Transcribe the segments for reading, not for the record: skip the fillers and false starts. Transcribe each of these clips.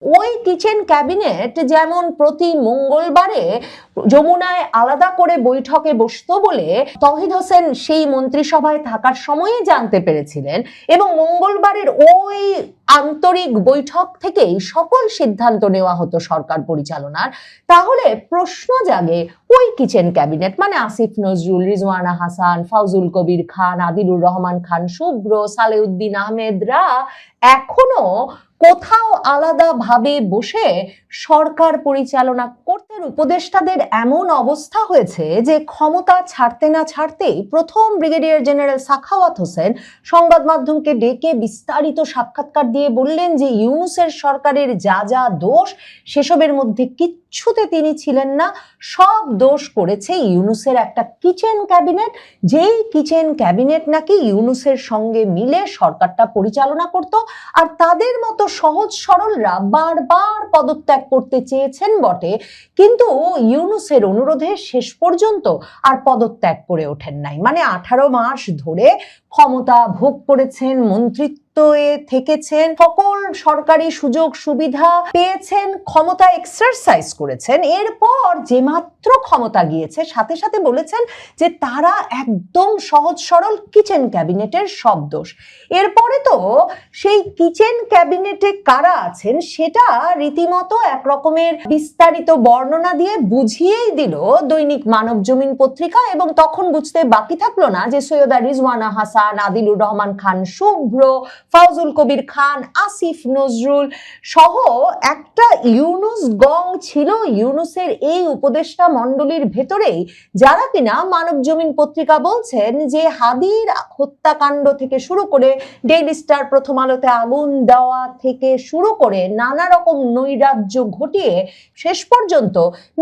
ওই kitchen cabinet যেমন প্রতি মঙ্গলবারে যমুনায় আলাদা করে বৈঠকে বসতো বলে তৌহিদ হোসেন সেই মন্ত্রিসভায় থাকার সময়ই জানতে পেরেছিলেন, এবং মঙ্গলবারের ওই আন্তরিক বৈঠক থেকেই সকল সিদ্ধান্ত নেওয়া হতো সরকার পরিচালনার, তাহলে প্রশ্ন জাগে ওই কিচেন ক্যাবিনেট মানে আসিফ নজরুল, রিজওয়ানা হাসান, ফাউজুল কবির খান, আদিলুর রহমান খান শুভ্র, সালেউদ্দিন আহমেদরা এখনো কোথাও আলাদাভাবে বসে সরকার পরিচালনা করতে উপদেষ্টাদের এমন অবস্থা হয়েছে যে ক্ষমতা ছাড়তে না ছাড়তেই প্রথম ব্রিগেডিয়ার জেনারেল সাখাওয়াত হোসেন সংবাদ মাধ্যমকে ডেকে বিস্তারিত সাক্ষাৎকার দিয়ে বললেন যে ইউনূসের সরকারের যা যা দোষ সেসবের মধ্যে কিচ্ছুতে তিনি ছিলেন না, সব দোষ করেছে ইউনূসের একটা কিচেন ক্যাবিনেট, যেই কিচেন ক্যাবিনেট নাকি ইউনূসের সঙ্গে মিলে সরকারটা পরিচালনা করত। আর তাদের মতো সহজ সরলরা বারবার পদত্যাগ করতে চেয়েছেন বটে, কিন্তু ইউনূসের অনুরোধে শেষ পর্যন্ত আর পদত্যাগ করে ওঠেন নাই। মানে 18 মাস ধরে ক্ষমতা ভোগ করেছেন, মন্ত্রিত্ব থেকেছেন, সকল সরকারি সুযোগ সুবিধা পেয়েছেন, ক্ষমতা এক্সারসাইজ করেছেন। এরপর যে মাত্র ক্ষমতা গিয়েছে সাথে সাথে বলেছেন যে তারা একদম সহজ সরল কিচেন ক্যাবিনেটের সব দোষ। এরপরে তো সেই কিচেন ক্যাবিনেটে কারা আছেন সেটা রীতিমতো এক রকমের বিস্তারিত বর্ণনা দিয়ে বুঝিয়েই দিল দৈনিক মানব জমিন পত্রিকা, এবং তখন বুঝতে বাকি থাকলো না যে সৈয়দা রিজওয়ানা হাসান, আদিলুর রহমান খান শুভ্র, ফাউজুল কবির খান, আসিফ নজরুল সহ একটা ইউনূস গং ছিল ইউনূসের এই উপদেষ্টা মণ্ডলীর ভেতরেই, যারা কিনা মানব জমিন পত্রিকা বলছেন যে হাদির হত্যাকাণ্ড থেকে শুরু করে ডেইলি স্টার প্রথম আলোতে আগুন দেওয়া থেকে শুরু করে নানা রকম নৈরাজ্য ঘটিয়ে শেষ পর্যন্ত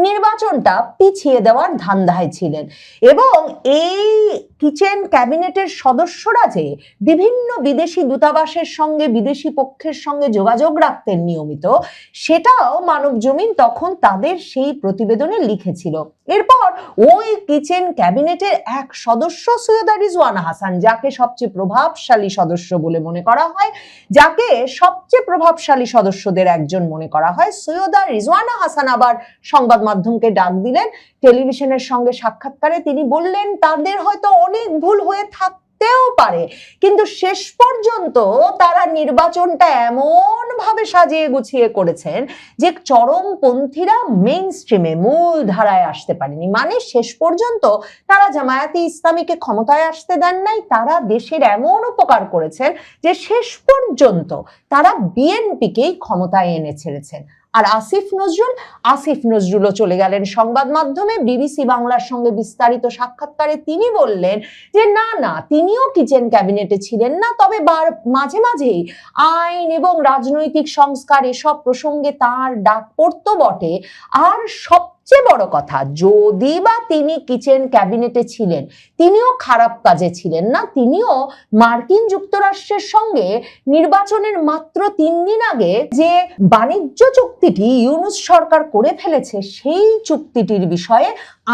নির্বাচনটা পিছিয়ে দেওয়ার ধান্দায় ছিলেন। এবং এই কিচেন ক্যাবিনেটের সদস্যরা যে বিভিন্ন বিদেশি দূতাবাসের সঙ্গে, বিদেশি পক্ষের সঙ্গে যোগাযোগ রাখতেন নিয়মিত, সেটাও মানব জমিন তখন তাদের সেই প্রতিবেদনে লিখেছিল। এরপর ওই কিচেন ক্যাবিনেটের এক সদস্য সৈয়দা রিজওয়ানা হাসান, যাকে সবচেয়ে প্রভাবশালী সদস্য বলে মনে করা হয়, যাকে সবচেয়ে প্রভাবশালী সদস্যদের একজন মনে করা হয়, সৈয়দা রিজওয়ানা হাসান আবার সংবাদ মাধ্যমকে ডাক দিলেন। টেলিভিশনের সঙ্গে সাক্ষাৎকারে তিনি বললেন তাদের হয়তো অনেক ভুল হয়ে থাকতেও পারে, কিন্তু শেষ পর্যন্ত তারা নির্বাচনটা এমন ভাবে সাজিয়ে গুছিয়ে করেছেন যে চরমপন্থীরা মেইন স্ট্রিমে, মূল ধারায় আসতে পারেনি। মানে শেষ পর্যন্ত তারা জামায়াতে ইসলামীকে ক্ষমতায় আসতে দেন নাই, তারা দেশের এমন উপকার করেছেন যে শেষ পর্যন্ত তারা বিএনপিকেই ক্ষমতায় এনে ছেড়েছেন। আর আসিফ নজরুলও চলে গেলেন সংবাদ মাধ্যমে। বিবিসি বাংলার সঙ্গে বিস্তারিত সাক্ষাৎকারে তিনি বললেন যে না, তিনিও কিচেন ক্যাবিনেটে ছিলেন না, তবে মাঝে মাঝেই আইন এবং রাজনৈতিক সংস্কার এসব প্রসঙ্গে তার ডাক পড়তো বটে। আর সবচেয়ে বড় কথা, যদি বা তিনি কিচেন ক্যাবিনেটে ছিলেন, তিনিও খারাপ কাজে ছিলেন না। তিনিও মার্কিন যুক্তরাষ্ট্রের সঙ্গে নির্বাচনের মাত্র 3 দিন আগে যে বাণিজ্য চুক্তিটি ইউনূস সরকার করে ফেলেছে, সেই চুক্তিটির বিষয়ে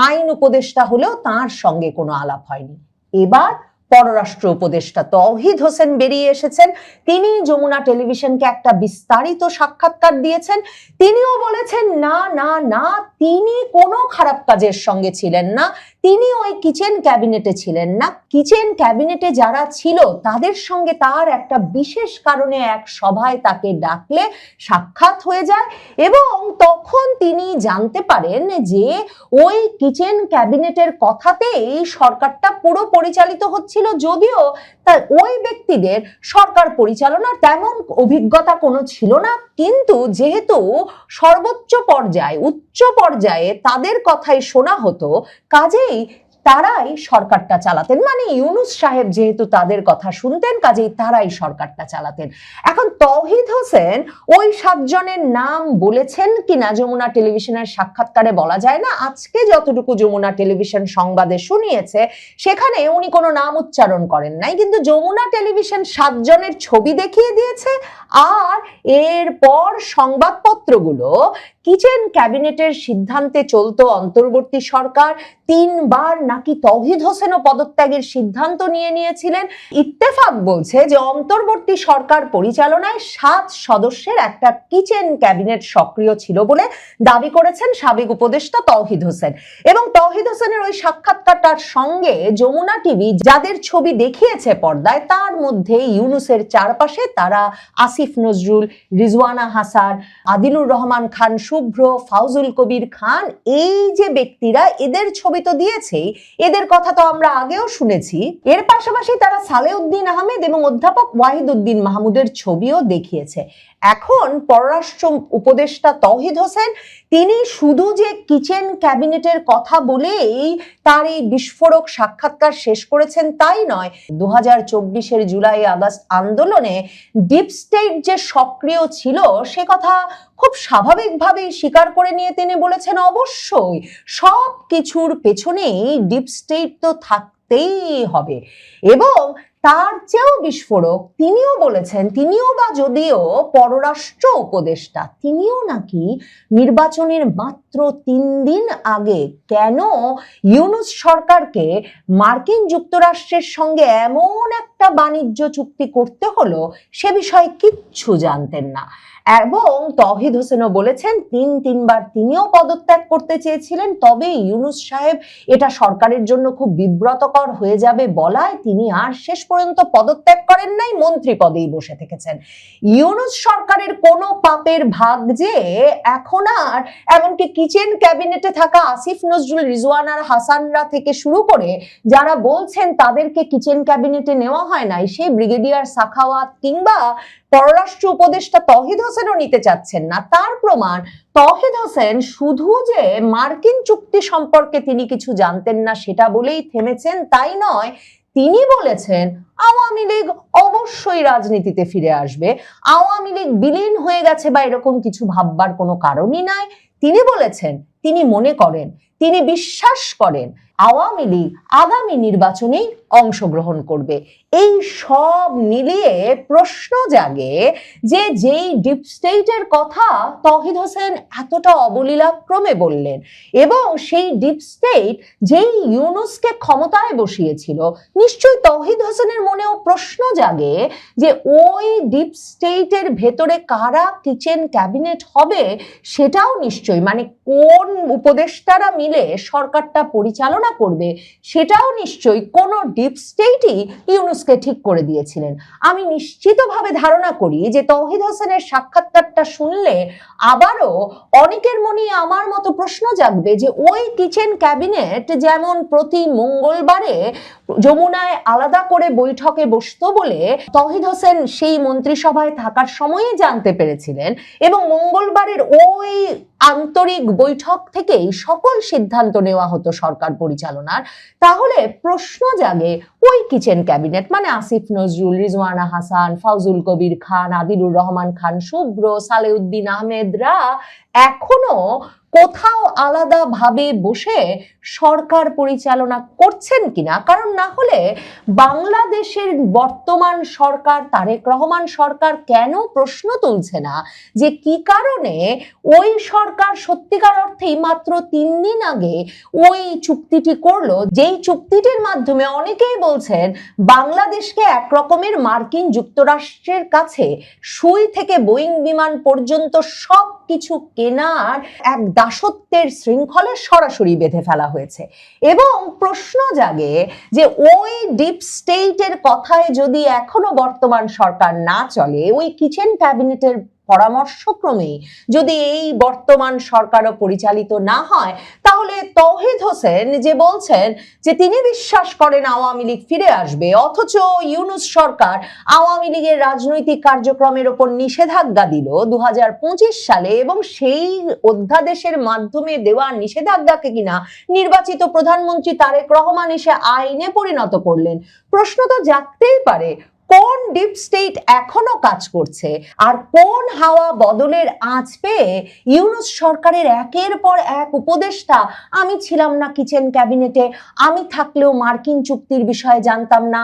আইন উপদেষ্টা হলেও তার সঙ্গে কোনো আলাপ হয়নি। এবার পররাষ্ট্র উপদেষ্টা তৌহিদ হোসেন বেরিয়ে এসেছেন। তিনি যমুনা টেলিভিশনকে একটা বিস্তারিত সাক্ষাৎকার দিয়েছেন। তিনিও বলেছেন না, তিনি কোনো খারাপ কাজের সঙ্গে ছিলেন না, তিনি ওই কিচেন ক্যাবিনেটে ছিলেন না। কিচেন ক্যাবিনেটে যারা ছিল তাদের সঙ্গে তার একটা বিশেষ কারণে এক সভায় তাকে ডাকলে সাক্ষাৎ হয়ে যায়, এবং তখন তিনি জানতে পারেন যে ওই কিচেন ক্যাবিনেটের কথাতেই সরকারটা পুরো পরিচালিত হচ্ছিল, যদিও তার ওই ব্যক্তিদের সরকার পরিচালনার তেমন অভিজ্ঞতা কোনো ছিল না। কিন্তু যেহেতু সর্বোচ্চ পর্যায়ে, উচ্চ পর্যায়ে তাদের কথাই শোনা হতো, কাজেই তারাই সরকারটা চালাতেন। মানে ইউনূস সাহেব যেহেতু তাদের কথা শুনতেন, কাজেই তারাই সরকারটা চালাতেন। এখন তৌহিদ হোসেন ওই 7 জনের নাম বলেছেন কিনা যমুনা টেলিভিশনের সাক্ষাৎকারে বলা যায় না। আজকে যতটুকু যমুনা টেলিভিশন সংবাদে শুনিয়েছে সেখানে উনি কোনো নাম উচ্চারণ করেন নাই, কিন্তু যমুনা টেলিভিশন 7 জনের ছবি দেখিয়ে দিয়েছে। আর এরপর সংবাদপত্রগুলো কিচেন ক্যাবিনেটের সিদ্ধান্তে চলতো অন্তর্বর্তী সরকার 3 বার নাকি তৌহিদ হোসেনও পদত্যাগের সিদ্ধান্ত নিয়েছিলেন। ইত্তেফাক বলছে যে অন্তর্বর্তী সরকার পরিচালনায় 7 সদস্যের একটা কিচেন ক্যাবিনেট সক্রিয় ছিল বলে দাবি করেছেন সাবেক উপদেষ্টা তৌহিদ হোসেন। এবং তৌহিদ হোসেনের ওই সাক্ষাৎকারটার সঙ্গে যমুনা টিভি যাদের ছবি দেখিয়েছে পর্দায়, তার মধ্যে ইউনূসের চারপাশে তারা আসিফ নজরুল, রিজওয়ানা হাসান, আদিলুর রহমান খান শুভ্র, ফাউজুল কবির খান, এই যে ব্যক্তিরা, এদের ছবি তো দিয়েছেই, এদের কথা তো আমরা আগেও শুনেছি। এর পাশাপাশি তারা সালেউদ্দিন আহমেদ এবং অধ্যাপক ওয়াহিদউদ্দিন মাহমুদের ছবিও দেখিয়েছে। এখন পররাষ্ট্র উপদেষ্টা তৌহিদ হোসেন তিনি শুধু যে কিচেন ক্যাবিনেটের কথা বলেই তার এই বিস্ফোরক সাক্ষাৎকার শেষ করেছেন তাই নয়, 2024-এর জুলাই আগস্ট আন্দোলনে ডিপ স্টেট যে সক্রিয় ছিল সে কথা খুব স্বাভাবিকভাবেই স্বীকার করে নিয়ে তিনি বলেছেন অবশ্যই সব কিছুর পেছনেই ডিপ স্টেট তো থাকতেই হবে। এবং তার চেয়েও বিস্ফোরক, তিনিও বলেছেন, তিনিও বা যদিও পররাষ্ট্র উপদেষ্টা, তিনিও নাকি নির্বাচনের মাত্র 3 দিন আগে কেন ইউনূস সরকারকে মার্কিন যুক্তরাষ্ট্রের সঙ্গে এমন একটা বাণিজ্য চুক্তি করতে হলো সে বিষয়ে কিচ্ছু জানতেন না। এবং তৌহিদ হোসেনও বলেছেন তিনবার তিনিও পদত্যাগ করতে চেয়েছিলেন, তবে ইউনূস সাহেব এটা সরকারের জন্য খুব বিব্রতকর হয়ে যাবে বলায় তিনি আর শেষ পর্যন্ত পদত্যাগ করেন নাই, মন্ত্রী পদেই বসে থেকেছেন। ইউনূস সরকারের কোনো পাপের ভাগ যে এখন আর এমনকি কিচেন ক্যাবিনেটে থাকা আসিফ নজরুল, রিজওয়ানা হাসানরা থেকে শুরু করে যারা বলছেন তাদেরকে কিচেন ক্যাবিনেটে নেওয়া হয় নাই, সেই ব্রিগেডিয়ার সাখাওয়াত কিংবা পররাষ্ট্র উপদেষ্টা তৌহিদ হোসেনও নিতে চাচ্ছেন না। তার প্রমাণ তৌহিদ হোসেন শুধু যে মার্কিন চুক্তি সম্পর্কে তিনি কিছু জানতেন না সেটা বলেই থেমেছেন তাই নয়, তিনি বলেছেন আওয়ামী লীগ অবশ্যই রাজনীতিতে ফিরে আসবে, আওয়ামী লীগ বিলীন হয়ে গেছে বা এরকম কিছু ভাববার কোনো কারণই নাই। তিনি বলেছেন তিনি মনে করেন, তিনি বিশ্বাস করেন আওয়ামী লীগ আগামী নির্বাচনেই অংশগ্রহণ করবে। এই সব মিলিয়ে প্রশ্ন জাগে যে যেই ডিপ স্টেটের কথা তৌহিদ হোসেন এতটা অবলীলাক্রমে বললেন এবং সেই ডিপ স্টেট যেই ইউনূসকে ক্ষমতায় বসিয়েছিল, নিশ্চয়ই তৌহিদ হোসেনের মনেও প্রশ্ন জাগে যে ওই ডিপ স্টেটের ভেতরে কারা কিচেন ক্যাবিনেট হবে সেটাও নিশ্চয়ই, মানে কোন উপদেষ্টারা মিলে সরকারটা পরিচালনা করবে সেটাও নিশ্চয়ই কোনো ডিপ স্টেটই ইউনূসকে ঠিক করে দিয়েছিলেন। আমি নিশ্চিতভাবে ধারণা করি যে তৌহিদ হোসেনের সাক্ষাৎকারটা শুনলে আবারও অনেকের মনে আমার মতো প্রশ্ন জাগবে যে ওই কিচেন ক্যাবিনেট যেমন প্রতি মঙ্গলবারে যমুনায় আলাদা করে বৈঠকে বসতো বলে তৌহিদ হোসেন সেই মন্ত্রিসভায় থাকার সময়ে জানতে পেরেছিলেন এবং মঙ্গলবারের ওই আন্তরিক বৈঠক থেকেই সকল সিদ্ধান্ত নেওয়া হতো সরকার পরিচালনার, তাহলে প্রশ্ন জাগে ওই কিচেন ক্যাবিনেট মানে আসিফ নজরুল, রিজওয়ানা হাসান, ফাউজুল কবির খান, আদিলুর রহমান খান শুভ্র, সালেউদ্দিন আহমেদরা এখনো কোথাও আলাদাভাবে বসে সরকার পরিচালনা করছেন কিনা। কারণ না হলে বাংলাদেশের বর্তমান সরকার, তারেক রহমান সরকার কেন প্রশ্ন তুলছে না যে কি কারণে ওই সরকার সত্যিকার অর্থেই মাত্র 3 দিন আগে ওই চুক্তিটি করলো, যেই চুক্তিটির মাধ্যমে অনেকেই বলছেন বাংলাদেশকে একরকমের মার্কিন যুক্তরাষ্ট্রের কাছে সুই থেকে বোয়িং বিমান পর্যন্ত সব কিছু কেনার এক দাসত্বের শৃঙ্খলে সরাসরি বেঁধে ফেলা হয়েছে। এবং প্রশ্ন জাগে যে ওই ডিপ স্টেটের কথায় যদি এখনো বর্তমান সরকার না চলে, ওই কিচেন ক্যাবিনেটের পরামর্শক্রমে যদি এই বর্তমান সরকারও পরিচালিত না হয়, তাহলে তৌহিদ হোসেন যে বলছেন যে তিনি বিশ্বাস করেন আওয়ামী লীগ ফিরে আসবে, অথচ ইউনূস সরকার আওয়ামী লীগের রাজনৈতিক কার্যক্রমের ওপর নিষেধাজ্ঞা দিল 2025 সালে এবং সেই অধ্যাদেশের মাধ্যমে দেওয়া নিষেধাজ্ঞাকে কিনা নির্বাচিত প্রধানমন্ত্রী তারেক রহমান এসে আইনে পরিণত করলেন। প্রশ্ন তো জাগতেই পারে কোন ডিপ স্টেট এখনো কাজ করছে আর কোন হাওয়া বদলের আঁচ পেয়ে ইউনূস সরকারের একের পর এক উপদেষ্টা আমি ছিলাম না কিচেন ক্যাবিনেটে, আমি থাকলেও মার্কিন চুক্তির বিষয়ে জানতাম না,